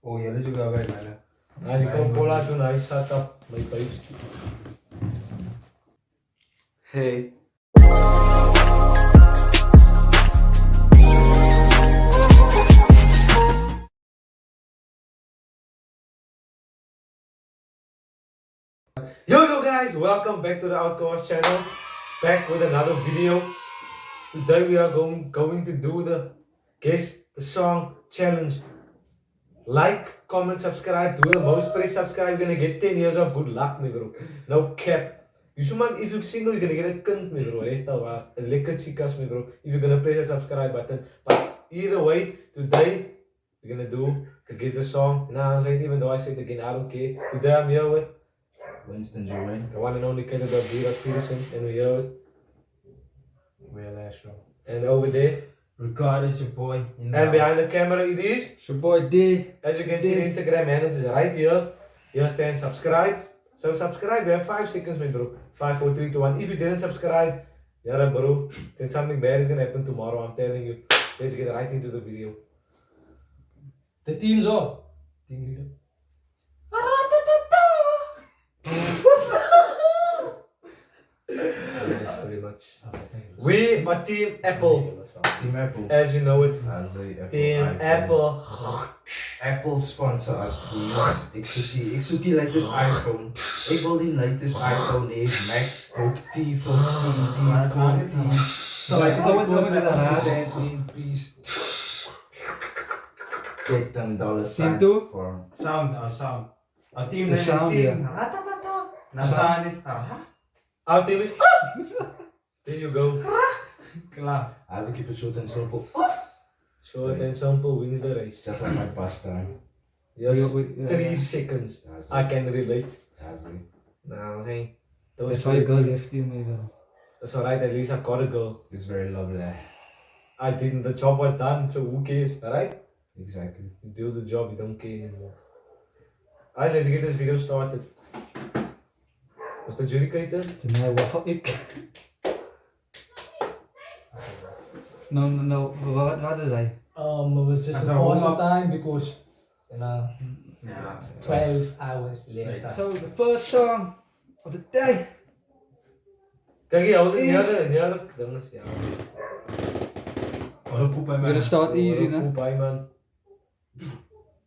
Oh ya, lu juga bagaimana? Nah, di kau pola tu na set up my pipes. Hey. Yo guys, welcome back to the Outcast channel. Back with another video. Today we are going to do the guess the song challenge. Like, comment, subscribe. Do the most, press subscribe. You're gonna get 10 years of good luck, me bro. No cap. You should if you're single, you're gonna get a kunt, me bro. A lekker chicas, me bro. If you're gonna press the subscribe button. But either way, today we're gonna do the guess the song. Nah, even though I said again, I don't care. Today I'm here with Winston Joanne. the one and only Caleb Peterson, and we're here with Will Astro. and over there. Ricardo is your boy. And behind the camera it is. It's your boy D. As you can see, the Instagram handle is right here. Here stand subscribe. So subscribe, you have 5 seconds, my bro. 5, 4, 3, 2, 1. If you didn't subscribe, yeah, bro, then something bad is gonna happen tomorrow. I'm telling you. Let's get right into the video. The team's up. Team leader. Thanks very much. We are Team Apple, Team Apple. as you know it. Team iPhone. Apple. Apple sponsor us, please. Ik zoek die latest iPhone. Ik wil die latest iPhone heeft. MacBook T14, T14. So I can put my hands in, please. Get them dollar signs for Sound. Our team The name is sound, team. Now sound is Our team is. There you go. Klaar. As I keep it short and simple. Short and simple wins the race. Just like my pastime. Yes, We- 3 seconds. I can relate. Nah, hey. That's why you got left team mee bro. That's alright, at least I got a girl. It's very lovely. I didn't, the job was done, so who cares, alright? Exactly. You do the job, you don't care anymore. Alright, let's get this video started. Was the judicator? Toen hij waffel ik. No, wat is hij? It was just As a a pause warm-up. time because Yeah. 12 hours later. So the first song of the day. Kijk hier, hold it neer. Dan is ja. Oh, de poep bij We're mij. gonna start easy, Cool ne? bye, man.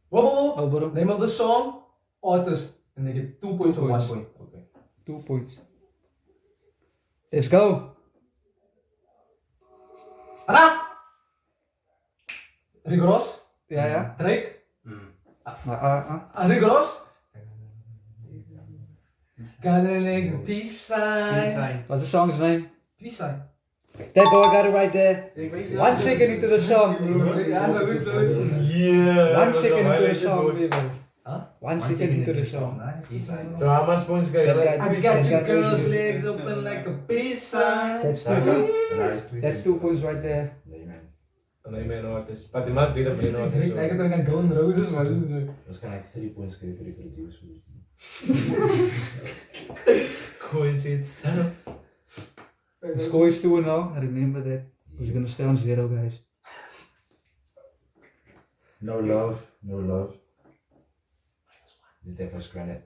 Whoa. Oh, bro. Name of the song, artist, and they get 2 points or 1 points. point. Okay. 2 points. Let's go. Rick Ross, Ja. Drake, Maar, Rick Ross. Gathering legs, peace sign. Zijn. what's the song's name? Peace sign. That boy got it right there. Ik weet niet. 1 second into the song. Ja, zo goed, zo goed. Yeah. 1 second into the song, bro. Huh? 1 second into the song. So how much points can you That get? guy- I got your girl's legs open like a peace sign. That's 2 points right there. Nee, man. Nee, man, artist. But it must be the main Ik artist. denk dat ik Golden Roses, maar dit is zo. Waarschijnlijk 3 points geven voor die producers. Coincidence. The score is 2 now. Remember that. We're gonna stay on 0, guys. No love. This devil's granite.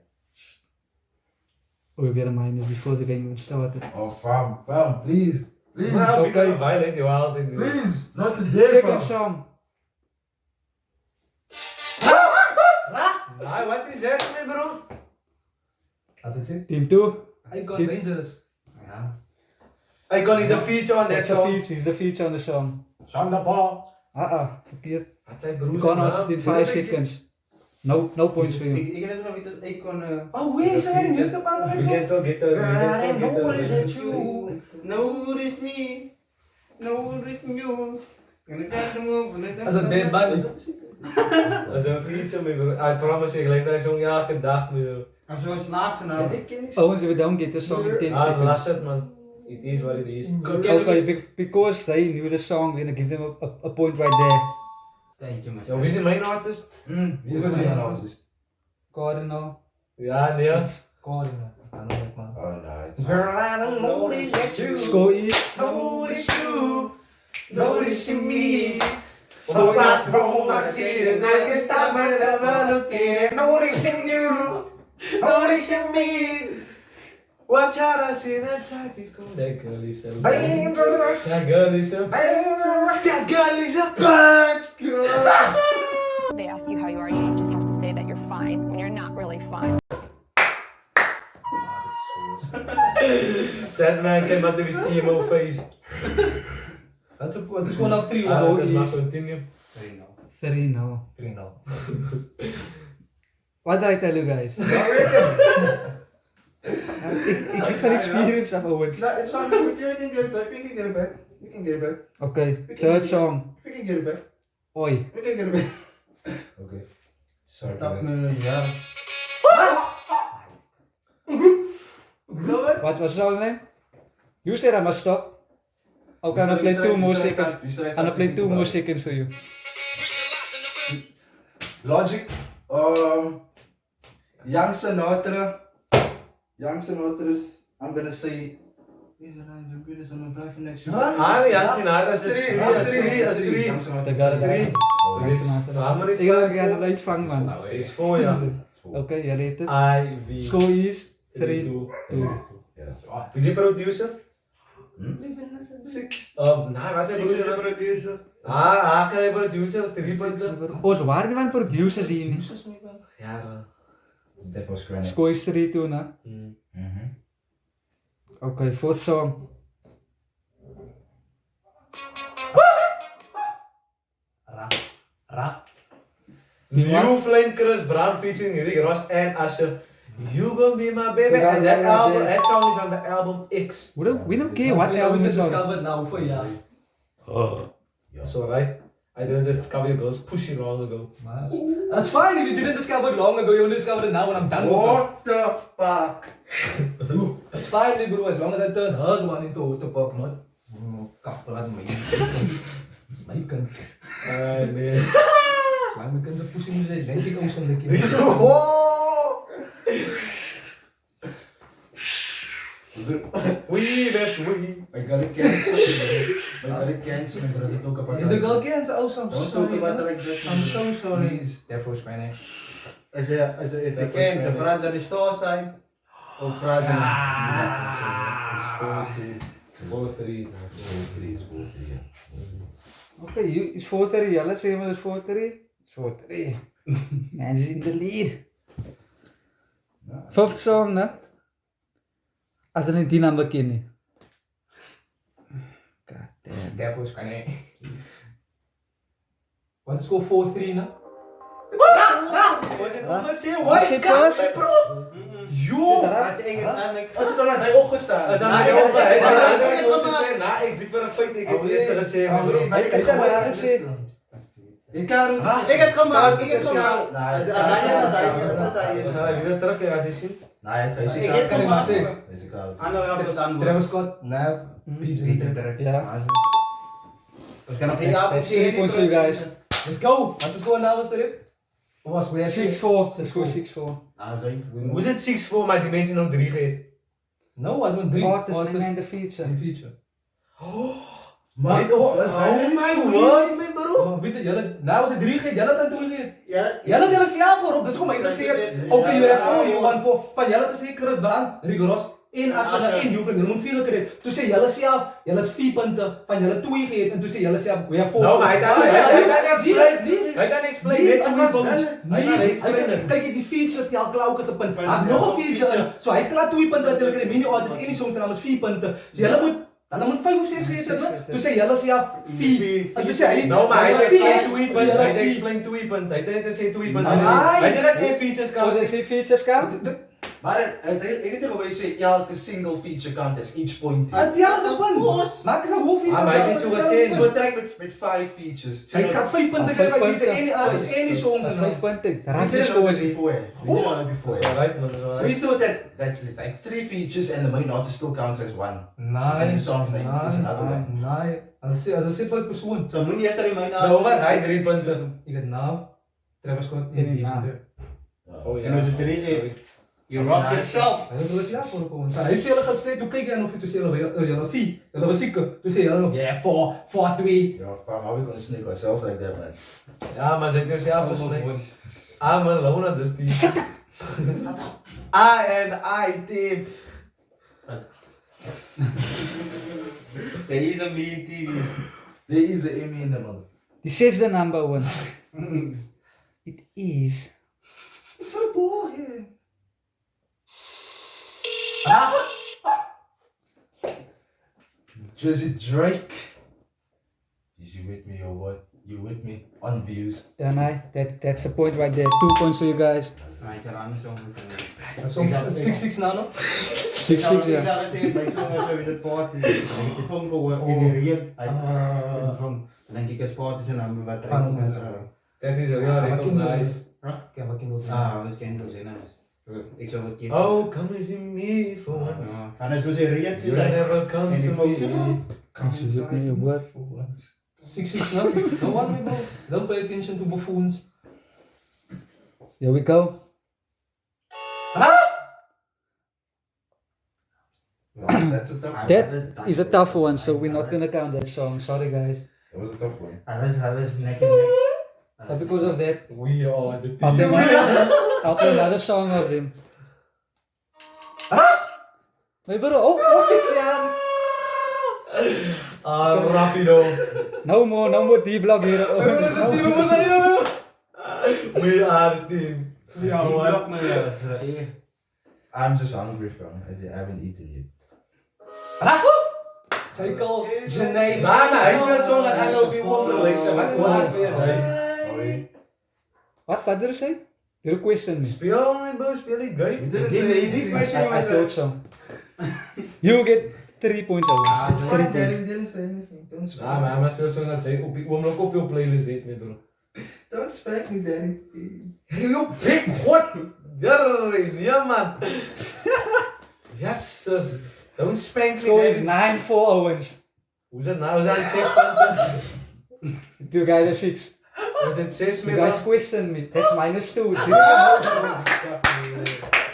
We'll get a minus before the game even started. Oh, fam, please. Maar Oké. okay. Violent, je haalt het. Please, not today, Second song. Nou, what is that, man, bro? Had het zin? Team 2. Icon Dit- Dangerous. Ja. Icon is a feature on that That's a song. feature. It's a feature on the song. Zang de bal. Verkeerd. Wat zijn You broers? can't answer it in 5 seconds. No points for you. Ik net nog niet als Icon. Oh, wait, zijn we just about You can still get the. Notice me. Notice you. Als een Bad Bunny. Dat is een feature, man, bro. I promise you, ik lees dat song elke dag, man, bro. En zo'n snaakse nou. Ik ken Oh, we don't get the song in 10 Ah, seconds. last it, man. It is what it is. Okay, because they knew the song, we're gonna give them a point right there. Thank you, So, wie is de main artist? Wie is het nou? Cardinal. Ja, nee. Cardinal. I know that man. Oh, nice. Girl, I don't notice that you Score is. notice you, noticing me. So fast from my seat and I can stop myself from looking and noticing you, noticing me. Watch out, I see that tactical. That girl is a dangerous. That girl is a dangerous. That girl is a bad girl. They ask you how you are, you just have to say that you're fine when you're not really fine. That man came out with his emo face. That's gewoon nou 3 Ah, hoor. dat is maar continue. 3-0. 3-0. Wat draait hij, nu, guys? Ik weet van experience af, Owens. No, it's fine. We can get it back. We can get it back. We can get it back. Oké, third song. We can get it back. Oi. We can get it back. Okay. Sorry. Dat me, ja. What was the name? You said I must stop. Okay, I'm gonna play 2 more seconds. I'm gonna play 2 more seconds for you. Logic. Young Sinatra. I'm gonna say. Ah, ja, Sinatra, dat is 3. Dat is 3. Dat is 3. Young Sinatra. Dat is 3. Ik wil het gerne leid vangen, man. Nou, is voor ja. Oké, jij reed het. IV. Score is 3-2. Is die producer? Six. Nee, wat is de producer? Kan hij producer? 3 punten. Oh, zo waren die van producers hier niet. Ja, That was granite. Score is 3-2, hè. Oké, fourth song. Ra. New Flame Chris Brown featuring Rick Ross and Usher. You gon' be my baby. And that album, that song is on the album X. We don't care what album is on. Nou, voor ja. That's alright. I didn't discover your girls pushing long ago. That's fine if you didn't discover it long ago, you only discovered it now and I'm done with it. What the fuck? That's fine, bro, as long as I turn hers one into Otterbuck, not couple at me. It's my kind. Man. Zolang mijn kinderen pushen nu zijn, denk ik ook zo'n keer. We left we. I got it cancelled. I got it cancelled. I gotta talk about In de girl kent ze ook zo'n Don't talk sorry. about it like that. I'm so sorry. Daarvoor is mijn Als je het kent, ze praat aan de store zijn. Of praat aan 4-3. Oké, it's 4-3. Yeah, let's say it's 4-3. It's 4-3. Man is in the lead. Fifth song, né? As in die naam bekend. God damn. Daarvoor is mijn Wat is gewoon 4-3, nou? Was it Huh? overseas? Was it first? Yo! Als ik het aan mijn Als het dan had hij opgestaan. Als Ah, hij ja, open ja, is, ja, dan ja, had ja, hij ja, zoals ze ja, zeggen, nou, ik weet wel een feit, ik heb Oh, eerst nee. gezegd, Oh, nee, bro. maar ik Ik heb heb gewoon het gezien. Ik kan het. Ik heb gemaakt, ik heb gemaakt. Nee, Als hij We zijn weer terug, ja, het is zien. Nee, het is Ik heb kan ik maar zeggen. Deze koud. Andere appels aan. Travis Scott, nee, Pieps niet terug. Ja. Ik kan nog geen Next, appels next 3 points for you guys. Let's go! Wat is gewoon nou was terug? Hoe was het? 6-4. Let's go 6-4. Ah, zo. Hoe is het 6-4, maar die mensen nog 3 geeft? No, was met 3. Artist in the feature. Een feature. Maar Oh my word, mijn bro. Maar weet je, jullie, nou was het 3 gegeven, jullie hadden toen gegeven. Ja, Jullie hadden er zelf voor op, dat is gewoon maar gezegd. Oké, you have 4, you want 4. Van jullie te zeggen, Chris Brand, Rigoros, 1 Asher en 1 Jufren, noem 4 credit. Toen zei jullie zelf, jullie had 4 punten, van jullie 2 gegeven en toen zei jullie zelf, we have 4. Nou, maar hij kan explain. Nee, Hij kan explain. Kijk je die feature die al klauw is op punt. Hij is nog een feature. Zo hij is klaar 2 punten natuurlijk in mini orders 1 songs en alles 4 punten. Dus jullie moet dan moet 5 of 6 gegeven hebben. Toen zei jullie zelf 4. En toen zei hij, Nou, maar hij explain 2 punten. Hij explain. explain 2 punten. Hij didn't say 2 punten. Ah, Hij didn't say features Oh, count. dat is die features count? Maar ik weet niet hoe je zegt, elke single feature count as each point. Ja, dat is een punt. Maak eens een hoofd Ah, maar hij is niet zo gezien. Zo'n track met 5 features. Hij gaat 5 punten krijgen, hij heeft 1 songs Dat en is 5 punten. We Raak did je it scores already hier. before. We did it already Dat is before. alright, man. We thought that like 3 features and the main artist still counts as 1. Nee, die songs name is another one. Nee, als een simpele persoon. Zo moet je echt in mijn naam. Nou, hoe was hij 3 punten? Ik het naam, Travis Scott In in die naam. die Oh En als het 3 is, You rock yourself. Hy het hulle slaap voor kom. Hy het vir hulle gesê, "Toe kyk jy of jy toe sê hulle vier. Hulle was seker. Toe sê hulle, "Ja, 4-2." Yeah, fam, how we gonna sneak ourselves like that, man? Ja, maar zeg jezelf versneld. Ah man, laat me naar dus die. I team. There is a mean TV. There is an Emmy in the mother. Die zesde number one. It is... It's a ball here. Jesse Drake. Is you with me or what? You with me on views? Ja, nee, that's the point right there. 2 points for you guys. Nah, it's a random song. Soms 6-6 na no. 6-6, Ik ja. zou zeggen, bij zo'n zo with the party. Ik heb phone gehoord in de reën. Van, denk ik, een party zijn aan wat drinken en zo. Dat is heel recognized. Ik heb wat kinderen. Ah, dat kent ons in huis. Ik zou het keer. Oh, come and see me for once. En dan is dus een reën. You never come En die to phone. me. Come She with me, what? for once. 6-6 na. Don't worry bro. Don't pay attention to buffoons. Here we go. That's a tough one. That is a tough one, so we're not gonna count that song. Sorry guys. That was a tough one. Hij was nek en nek. But because of that, We are the I'll play another song of him. Hey bro, oh, Christian! Ah, rapido. No more D-block here. We are the team. Ja, blok me juist. Hier. I'm just hungry, fam. I haven't eaten yet. Cycle, Janae. Maar hij speelt zo met NLP Wonderlist. Wat laat weer zijn. Oh, wait. What did you say? You question me. Speel my bro, speel ik We game. didn't say die anything. question I thought so. You get 3 points Ah, over. it's 3 fine, points. Daddy didn't say anything. Don't spank Ja, maar hij speelt zo dat zij op je playlist deed met bro. Don't spank me, Daddy, please. You big what? Ja man. Yes, don't spank me. Score is man. 9-4 Owens. Hoe is dat nou? We zijn 6 punten. You guys are 6. We zijn 6 You meer. guys question me. That's -2.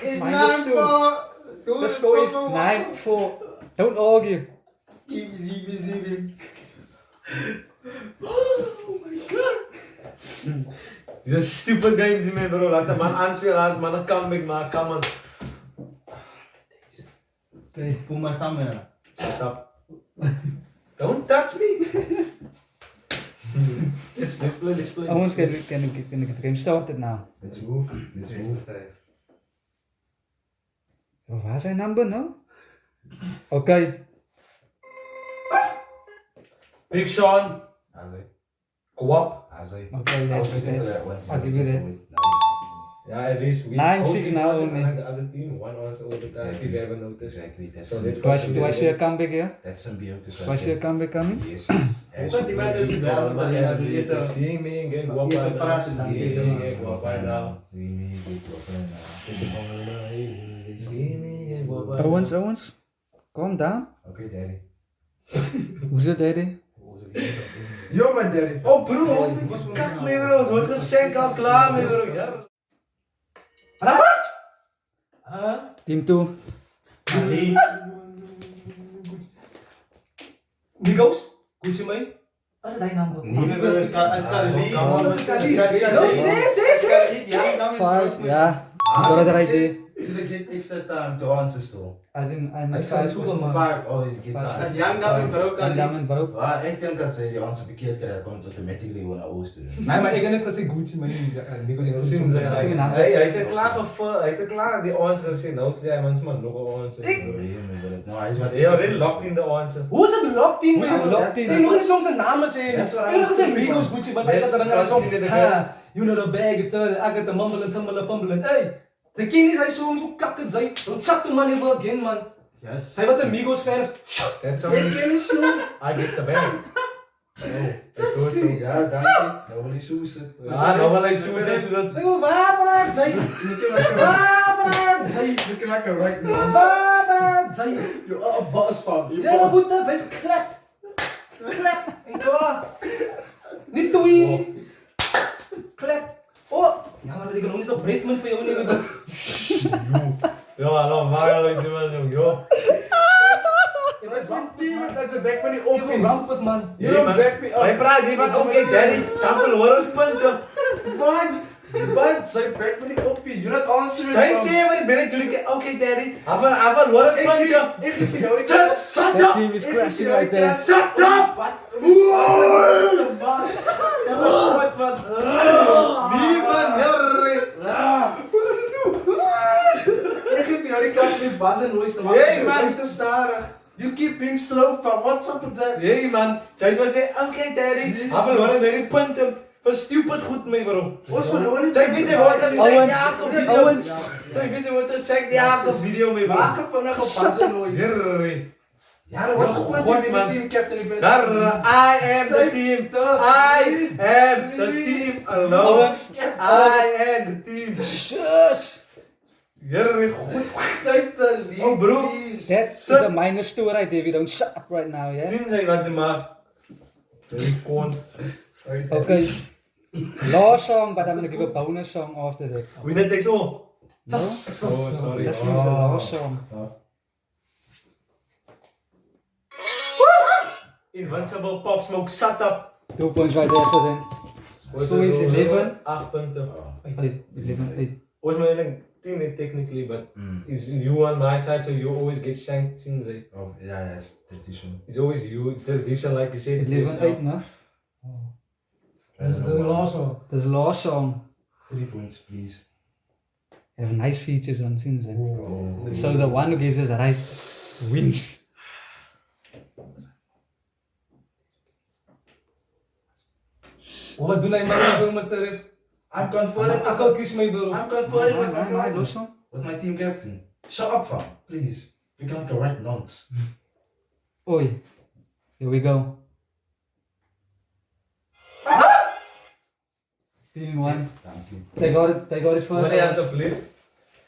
It's -2. The score is 9-4. Don't argue. Dit is een stupid game die mee bro. Laat de man aanspelen, laat de man een comeback maken. Come on. Puma samen. Shut up. Don't touch me. Let's play. Owens, can I get the game started now? Let's move. Let's move. Oh, waar is zijn number nou? Oké. Big Sean. Azai. Kwap. Azai. Okay, I was that's thinking of it. that one. I'll give you that. Nice. Ja, at least we 9-6 now only. only. The other team, one answer all the time. If you haven't noticed. Exactly. That's So let's symbiosis. Do I see a comeback here? That's symbiosis. Do I see a comeback coming? Yes. Hoe kan die mij dus wel? Want hij is eerst See me again, guap Eerst by now. praten dan See zitten me we. again, guap by now. See me, good girlfriend now. Is it on the line? See me again, guap by now. Owens, calm down. Okay, Daddy. Who's it, daddy? You're my daddy. Oh bro, kak mee bro, zo wordt geschenk al klaar mee bro. Ja. Team 2. Migos, Gucci Mane. Wat is dat number? Niet meer als Kali. No, say. 5, yeah. You got it right there. You get extra time to answer still. I Hij made zei 5. zoeken man. 5. Oh, you get Five. time. Als Young Dummy broke En Kali. dan bro. Ah, ik denk dat ze je answer verkeerd krijgt, dan komt automatically gewoon naar oosten. Nee, maar ik heb net gezegd Gucci Mane. Because ik Sim was zijn hij heeft klaar gevoel, hij heeft klaar die answer gezien. Nou, zei hij man nog een answer. No, hij is wat Hij already locked in de answer. Hoe is het locked in? Hoe is het locked in? Ik nog eens soms een namen zijn. That's what I Ik nog was eens een thinking, Migos man. Gucci, maar ik had er dan zo. You know the bag is done. I got the mumbling, tumbling, fumbling. Hey, de king is hij zo kakken zijn. Don't chat to man even again man. Yes. Zijn wat de Migos fans. That's how I get the bag. Ja, dank je. Nou wil hij soezen. Ja, nou wil hij zo zijn zodat... Ik wil waar zijn. Waar zijn. You can like a right man. Waar zijn. You are a boss fam. Ja, dat moet dat. Zij is klep. Klep. En klaar. Niet toe hier. Klep. Oh. Ja, maar ik kan nog niet zo Braveman voor jou nemen. van oké daddy, dan verloren ons punten. Wat? Zij back me niet op je. You're not answering. Zij zei maar ben ik jullie oké daddy, hij verloren ons punten. Ik geef je jou. Just shut That up! team is crashing right there. Shut up! Niemand, ik geef jou die kans weer Bas en Royce te maken. Hey, man. Blijf te staren. You keep being slow van what's up with that? Nee man, zij was zei oké daddy, hij verloren weer punten. Van stupid goed mee bro. Ons verloren niet. Zij weet je wat er zegt Jacob Owens. video's. Zij weet je wat er zegt Jacob video mee bro. Maken vandaag op Bas en Royce. Herrie. Ja, what's up with God, you man. being the team captain event? Daar, I am the team. I am the team alone. Owens. I am the team. Shush! Herrie, goed. Tijd te lief. Oh, bro. please. That is a minor story right there. We don't shut up right now, yeah? Zien zij wat ze maakt. Very con. Sorry. Okay. Last song, but I'm gonna give a bonus song after that. Wie net denkt oh. No? Oh, sorry. That's not the last song. Invincible Pop Smoke, shut up. 2 points right there for them. Score is 11. 8 punten. 11, 8. Was my team technically, but it's you on my side, so you always get shanked since it. Oh, yeah, it's tradition. It's always you, it's tradition like you said. 11, 8, no? That's the last one. That's the last song. 3 points, please. Have nice features on since then. Oh. So the one who gets us right wins. Wat doen hy maar bro, Mr. Rif? I'm confirming. Ek wil kies my bro. I'm confirming with Nee, los hom. with my team captain. Shut up, fam. Please. We can't correct nonce. Oi. Here we go. Team 1. Thank you. They got it first. Wanneer alsjeblieft.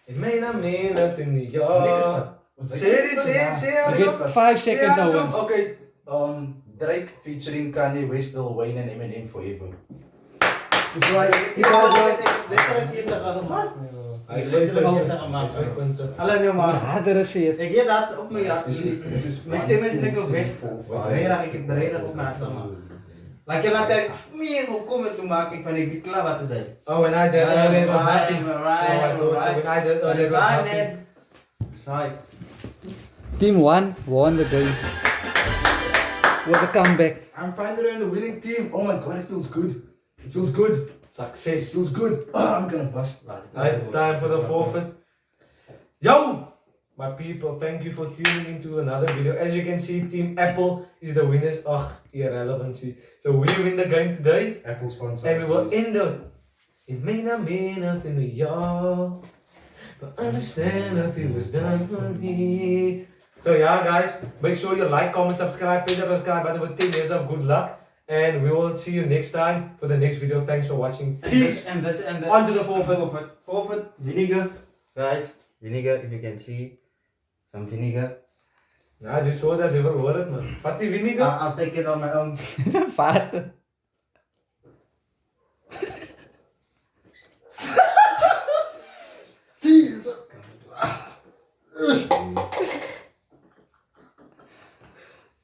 Ik meen aan het in die jaar. Say it. We get 5 seconds, Ja, zo. Owens. Okay. Drake featuring Kanye West, Lil Wayne, and Eminem Forever. Dis waar jy letterlik eerste gaan gemaak. Hij is letterlijk weg. eerste Hij gemaak. is weg punten. Alleen nou maar. Harder is het. Ek weet dat op my ja. This is My stem is net ook weg. Vrijdag ek het vrijdag op my agtermaak. Laat jy laat ek hoe kom het toe maak ek van ek weet klaar wat te sê. Oh, and I did earlier was nothing. Right. When I did earlier was nothing. Sorry. Team 1 won the game. With a comeback. I'm finally on the winning team. Oh my god, it feels good. It feels good. It Success. feels good. I'm gonna bust. Alright, time for the forfeit. Yo! My people, thank you for tuning into another video. As you can see, Team Apple is the winners. Ugh, irrelevancy. So we win the game today. Apple sponsor. And we will please. end the. It may not mean nothing to y'all, but understand nothing was done for me. So yeah, guys, make sure you like, comment, subscribe, hit the subscribe button for 10 years of good luck. And we will see you next time for the next video. Thanks for watching. Peace. And this On to the forfeit. Forfeit vinegar, guys. Vinegar, if you can see some vinegar. Ja, ze zo dat ze verwoorden, man. Wat die vinegar? I'll take it on my own. Vaten.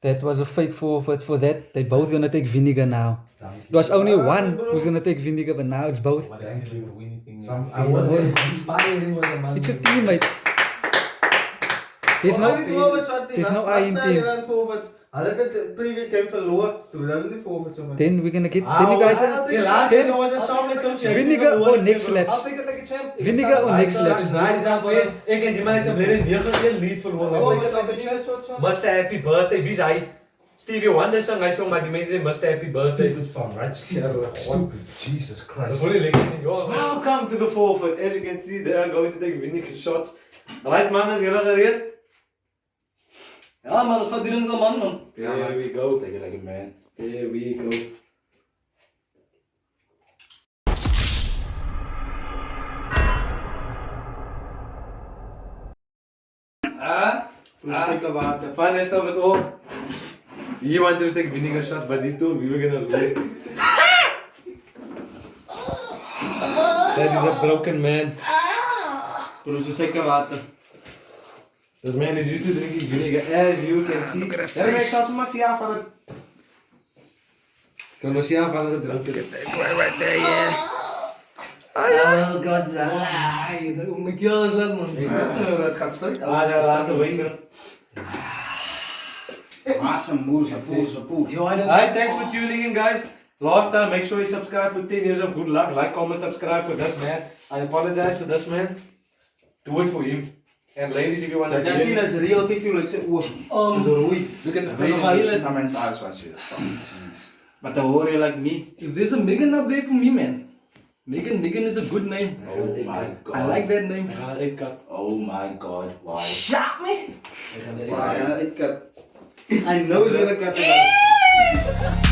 That was a fake forfeit for that. They both gonna take vinegar now. Thank It was only Ah, one bro. who's gonna take vinegar, but now it's both. Thank you. Some I was favors. inspiring with the man. It's a teammate. There's no I in team. Hulle het die previous game verloor. Toe hulle die forfeit so met. Then we're gonna get. Then you guys are. Die laatste was een song association. Vinegar or next I'll slaps. take it like a champ. Vinegar or next slaps. Nice aan voor je. Ik en die man heeft een blinde 9 lied verwoorden. Kom ons op die soort so. Mr. Happy Birthday, wie is hij? Stevie Wonder sang hij zo, maar die mensen zeggen Mr. Happy Birthday. Stupid fun, right? Stupid. Stupid. Jesus Dat Christ. vond ik lekker niet. Welcome to the forfeit. As you can see, they are going to take vinegar shots. Alright man, is jullie gereed? Ja man, dat is wat die is man man. Here we go. Take it like a man. Here we go. Zeker water. Fun is dat het op. He wanted to take vinegar shots, but he told we were gonna lose. That is a broken man. Proef zeker water. This man is used to drinking vinegar, as you can see. Daar ben ik zelfs maar aan van het. Zullen we zien van het drank? Oh, Godzilla. Mijn keel is lid, man. Het gaat stuk. Ah, ja, laten we winnen. Awesome, moes, poes. Yo, I don't... Alright, thanks for tuning in, guys. Last time, make sure you subscribe for 10 years of good luck. Like, comment, subscribe for this man. I apologize for this man. Do it for him. And ladies, if you want to You can see that's real. Kijk, like say, oh, dat is roei. Look at the Dan ga je het. men's eyes watch it. Jeez. But the hoor je like me. If there's a Megan out there for me, man. Megan is a good name. Oh my god. I like that name. We gaan eruit kat. Oh my god, why? Shot me! We gaan eruit Ja, ik kat. I know you're gonna cut it out.